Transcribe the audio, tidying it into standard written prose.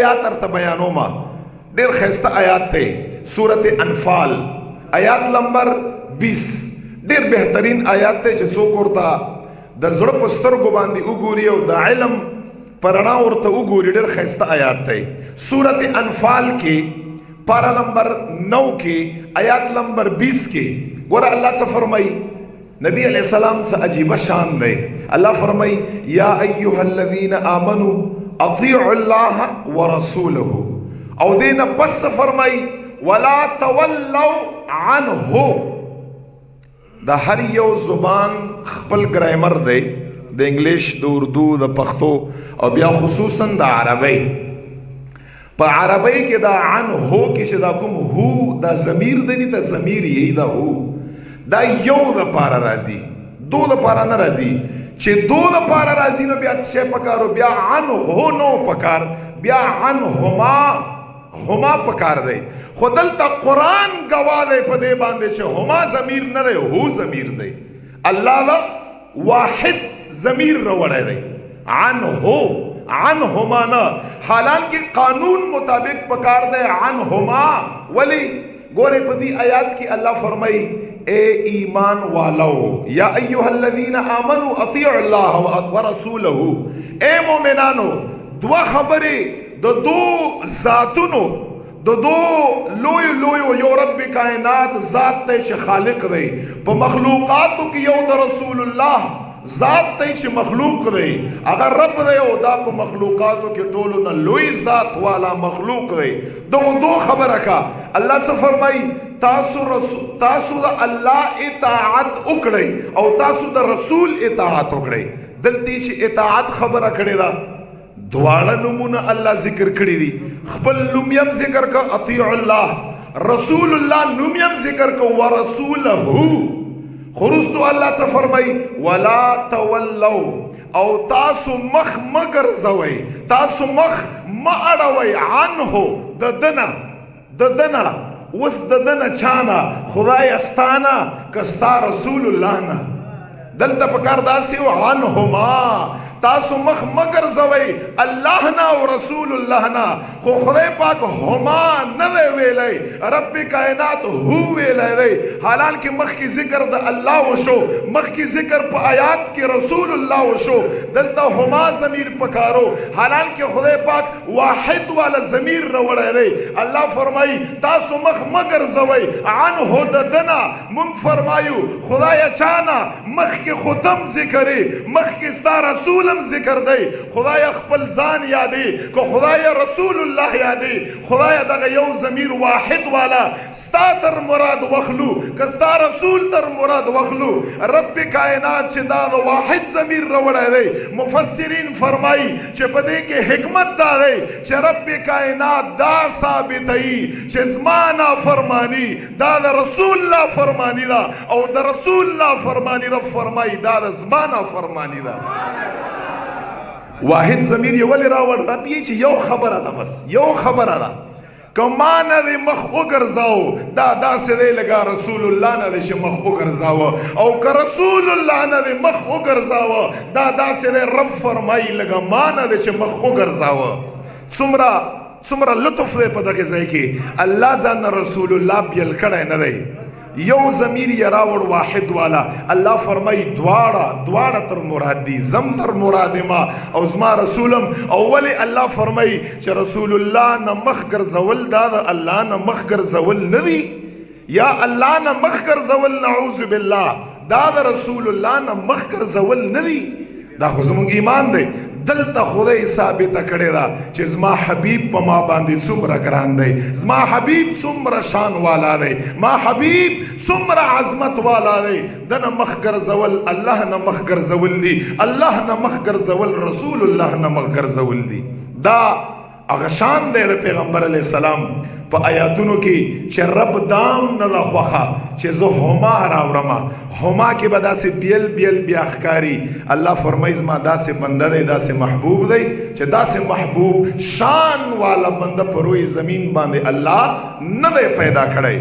آیات ارته بیانوما ډیر خسته آیات ته سورۃ انفال آیات نمبر 20 ډیر بهترین آیات ته چې څوک ورته د زړه په سترګو باندې وګوري او د علم پرنا ورته وګوري ډیر خسته آیات ته سورۃ انفال کې پارا نمبر 9 کې آیات نمبر 20 کې ګور الله څه فرمایي نبی علیہ السلام سے عجیب شان دے اللہ فرمائی یا ایوہ الذین آمنوا اطیعوا اللہ ورسولہ او دینا پس فرمائی ولا تولوا عنہ دا ہر یو زبان خپل گرامر دے دا انگلیش دا اردو دا پختو او بیا خصوصا دا عربی پا عربی کے دا عنہ کی چه دا کم ہو دا ضمیر دے دا ضمیر یہی دا ہو دا یو دا پارا رازی دو دا پارا نا رازی چه دو دا پارا رازی نو بیا چه پکارو بیا عنہو نو پکار بیا عنہما پکار دے خودل تا قرآن گوا دے پا دے باندے چه ہما ضمیر نا دے ہو ضمیر دے اللہ دا واحد ضمیر روڑے دے عنہما نا حالانکہ قانون مطابق پکار دے عنہما ولی گورے پدی آیات کی اللہ فرمائی اے ایمان والو یا ایوہ الذین آمنوا اطیعوا اللہ ورسولہ اے مومنانو دو خبری دو ذاتونو دو لوی یو رب کائنات ذات تے چھ خالق دے پا مخلوقاتو کی یو دا رسول اللہ ذات تے چھ مخلوق دے اگر رب دے او دا پا مخلوقاتو کی ٹولو نا لوی ذات والا مخلوق دے دو خبر رکھا اللہ سے فرمائی تاسو دا اللہ اطاعت اکڑی او تاسو دا رسول اطاعت اکڑی دلتی چھ اطاعت خبر اکڑی دا دوالا نمون اللہ ذکر کری دی خبل نمیم ذکر کا اطیع اللہ رسول اللہ نمیم ذکر کا ورسولہ خرستو اللہ سے فرمائی ولا تولو او تاسو مخ مگر زوئی تاسو مخ مأڑوئی عنہو ددنا وس ددنا چانا خدای استانا کستا رسول اللہ نا دلتا پکار داسی و عنہما تاسو مخ مگر زوئی اللہ نا و رسول اللہ نا خو خدای پاک ہما نوے ویلے رب کائنات ہو ویلے دے حالانکہ مخ کی ذکر دا اللہ وشو مخ کی ذکر پا آیات کی رسول اللہ وشو دلتا ہما ضمیر پکارو حالانکہ خدای پاک واحد والا ضمیر روڑے دے اللہ فرمائی تاسو مخ مگر زوئی عنہو ددنا منگ فرمایو خدای چانا مخ کی ختم ذکرے مخ کی ستا رسول ذکر دے خدای خپل ځان یادی کو خدای رسول اللہ یادی خدای دغه یو ضمیر واحد والا ستا تر مراد وخلو کستا رسول تر مراد وخلو رب کائنات چې دا واحد ضمیر روڑے دے مفسرین فرمائی چې پدې کې حکمت دا دے چې رب کائنات دا ثابتئی چې زمانہ فرمانی دا رسول اللہ فرمانی دا او دا رسول اللہ فرمانی رب فرمائی دا زمانہ فرمانی دا واحد ضمیر یہ ولی راوڑ رب یہ چی یو خبر دا بس یو خبر دا کمانا دے مخ اگرزاو دا سے دے لگا رسول اللہ نا دے چی مخ اگرزاو او کہ رسول اللہ نا دے مخ اگرزاو دا سے دے رب فرمائی لگا مانا دے چی مخ اگرزاو سمرا لطف دے پتا کہ زی کی اللہ زان رسول اللہ بیل کڑے نا دے یو ضمیر یراوڑ واحد والا اللہ فرمائی دوارا تر مراد دی زم تر مراد ما او زما رسولم اولی اللہ فرمائی چه رسول اللہ نا مخگر زول دادا اللہ نا مخگر زول ندی یا اللہ نا مخگر زول نعوذ باللہ دادا رسول اللہ نا مخگر زول ندی دا خوزمونگ ایمان دے دلتا خدای ثابت کړی دا چې زما حبیب په ما باندې څومره ګران دی زما حبیب څومره شان والا دی ما حبیب څومره عظمت والا دی دنه مخ ګرځول الله نه مخ ګرځول دی الله نه مخ ګرځول رسول الله نه مخ ګرځول دی دا هغه شان دی د پیغمبر علیه السلام په آیاتونو کې چې رب دام نه دا خوخه چې زه هما راوړم هما کې به داسې بیل بیا ښکاري الله فرمایي زما داسې بنده دی داسې محبوب دی چې داسې محبوب شان والا بنده په روی زمین باندې الله نه دی پیدا کړی